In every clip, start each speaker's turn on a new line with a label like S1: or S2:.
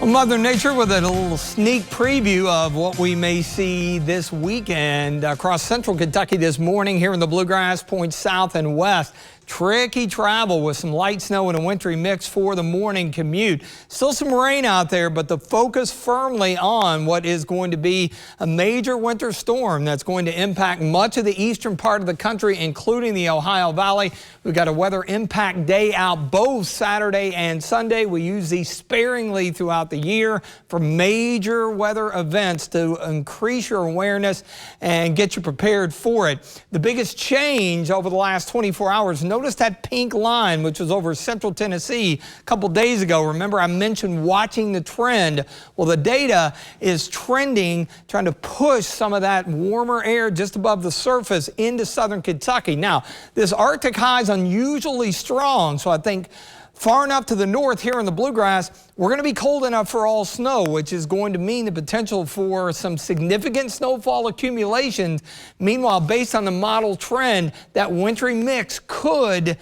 S1: Mother Nature with a little sneak preview of what we may see this weekend across central Kentucky this morning here in the Bluegrass, points south and west. Tricky travel with some light snow and a wintry mix for the morning commute. Still some rain out there, but the focus firmly on what is going to be a major winter storm that's going to impact much of the eastern part of the country, including the Ohio Valley. We've got a weather impact day out both Saturday and Sunday. We use these sparingly throughout the year for major weather events to increase your awareness and get you prepared for it. The biggest change over the last 24 hours, notice that pink line, which was over central Tennessee a couple days ago. Remember, I mentioned watching the trend. Well, the data is trending, trying to push some of that warmer air just above the surface into southern Kentucky. Now, this Arctic high is unusually strong, so I think far enough to the north here in the Bluegrass, we're going to be cold enough for all snow, which is going to mean the potential for some significant snowfall accumulations. Meanwhile, based on the model trend, that wintry mix could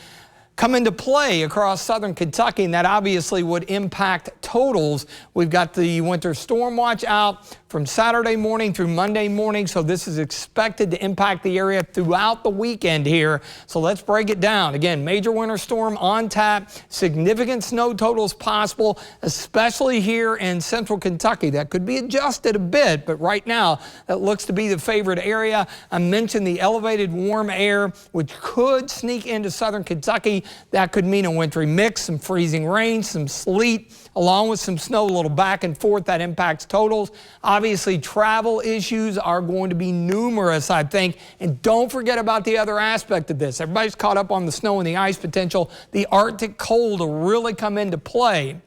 S1: come into play across southern Kentucky, and that obviously would impact totals. We've got the winter storm watch out from Saturday morning through Monday morning, so this is expected to impact the area throughout the weekend here. So let's break it down. Again, major winter storm on tap, significant snow totals possible, especially here in central Kentucky. That could be adjusted a bit, but right now that looks to be the favored area. I mentioned the elevated warm air, which could sneak into southern Kentucky. That could mean a wintry mix, some freezing rain, some sleet, along with some snow, a little back and forth that impacts totals. Obviously, travel issues are going to be numerous, I think. And don't forget about the other aspect of this. Everybody's caught up on the snow and the ice potential. The Arctic cold will really come into play.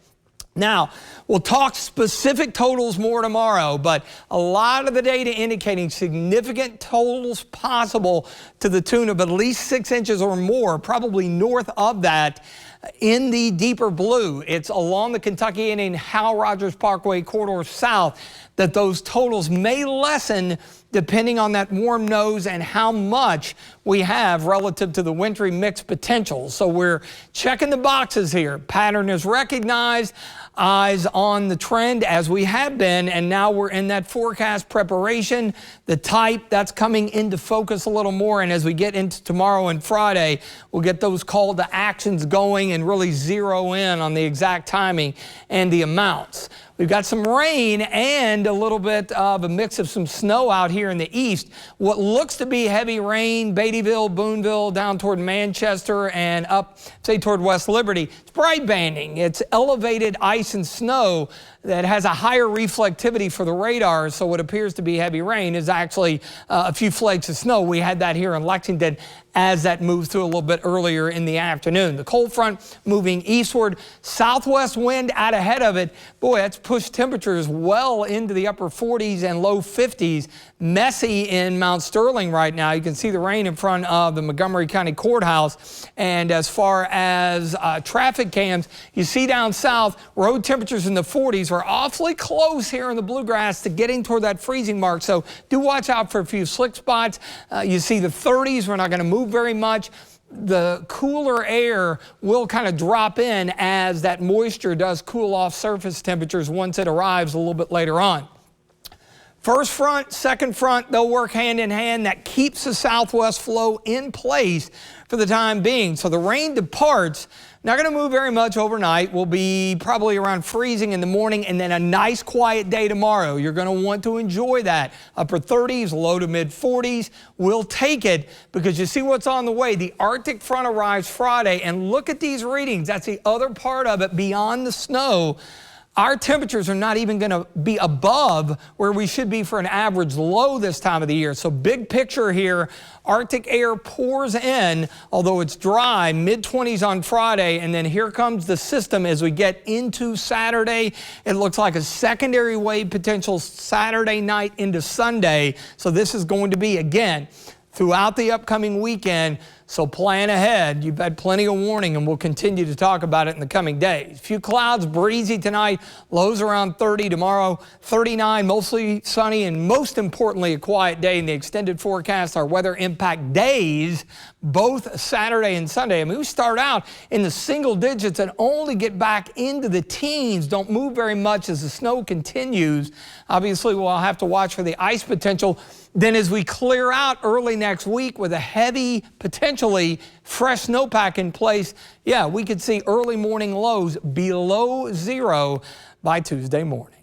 S1: Now, we'll talk specific totals more tomorrow, but a lot of the data indicating significant totals possible to the tune of at least 6 inches or more, probably north of that in the deeper blue. It's along the Kentucky and Hal Rogers Parkway corridor south that those totals may lessen depending on that warm nose and how much we have relative to the wintry mix potential. So we're checking the boxes here. Pattern is recognized, eyes on the trend as we have been, and now we're in that forecast preparation. The type, that's coming into focus a little more, and as we get into tomorrow and Friday, we'll get those call to actions going and really zero in on the exact timing and the amounts. We've got some rain and a little bit of a mix of some snow out here in the east. What looks to be heavy rain, Beattyville, Boonville, down toward Manchester and up, say, toward West Liberty. It's bright banding. It's elevated ice and snow that has a higher reflectivity for the radar, so what appears to be heavy rain is actually a few flakes of snow. We had that here in Lexington as that moved through a little bit earlier in the afternoon. The cold front moving eastward, southwest wind out ahead of it. Boy, that's pushed temperatures well into the upper 40s and low 50s. Messy in Mount Sterling right now. You can see the rain in front of the Montgomery County Courthouse. And as far as traffic cams, you see down south, road temperatures in the 40s. We're awfully close here in the Bluegrass to getting toward that freezing mark. So do watch out for a few slick spots. You see the 30s. We're not going to move very much. The cooler air will kind of drop in as that moisture does cool off surface temperatures once it arrives a little bit later on. First front, second front, they'll work hand in hand. That keeps the southwest flow in place for the time being. So the rain departs. Not going to move very much overnight. We'll be probably around freezing in the morning and then a nice quiet day tomorrow. You're going to want to enjoy that. Upper 30s, low to mid 40s. We'll take it because you see what's on the way. The Arctic front arrives Friday, and look at these readings. That's the other part of it beyond the snow. Our temperatures are not even going to be above where we should be for an average low this time of the year. So big picture here, Arctic air pours in, although it's dry, mid-20s on Friday, and then here comes the system as we get into Saturday. It looks like a secondary wave potential Saturday night into Sunday. So this is going to be, again, throughout the upcoming weekend, So plan ahead. You've had plenty of warning, and we'll continue to talk about it in the coming days. A few clouds, breezy tonight, lows around 30 tomorrow, 39, mostly sunny, and most importantly, a quiet day in the extended forecast. Our weather impact days, both Saturday and Sunday. I mean, we start out in the single digits and only get back into the teens. Don't move very much as the snow continues. Obviously, we'll have to watch for the ice potential. Then as we clear out early next week with a heavy, potentially fresh snowpack in place, yeah, we could see early morning lows below 0 by Tuesday morning.